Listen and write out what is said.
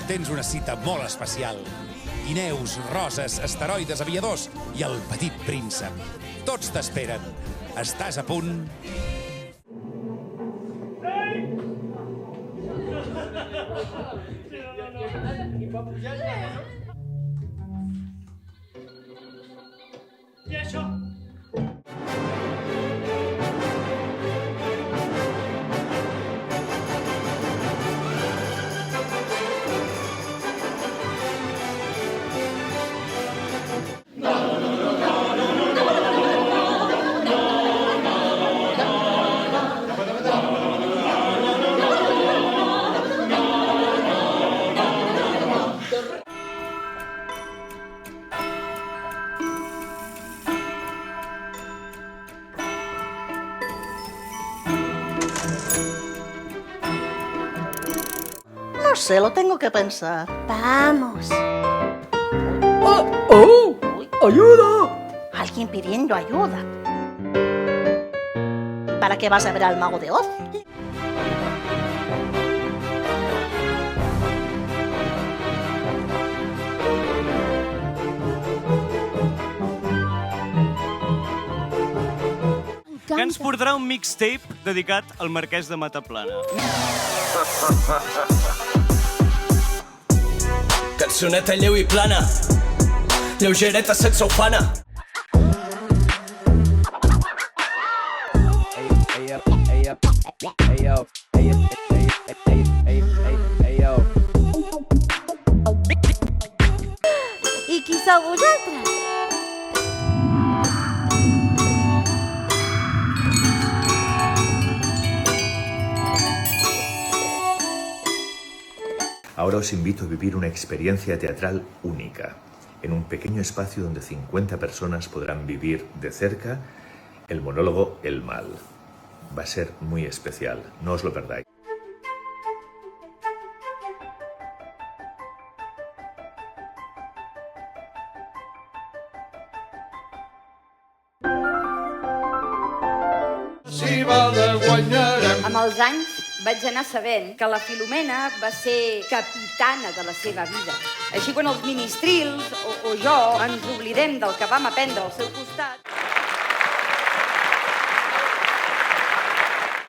tens una cita molt especial. Guineus, roses, asteroides, aviadors i el petit príncep. Tots t'esperen. Estàs a punt? I això? No sé, lo tengo que pensar. Vamos. ¡Oh! ¡Ayuda! Alguien pidiendo ayuda. ¿Para qué vas a ver al mago de Oz? Que ens portarà un mixtape dedicat al marquès de Mataplana. Cançoneta lleu i plana, lleugereta sense ufana. I qui sou vosaltres? Ahora os invito a vivir una experiencia teatral única, en un pequeño espacio donde 50 personas podrán vivir de cerca el monólogo El Mal. Va a ser muy especial, no os lo perdáis. Amb els anys vaig anar sabent que la Filomena va ser capitana de la seva vida. Així quan els ministrils o jo ens oblidem del que vam aprendre al seu costat...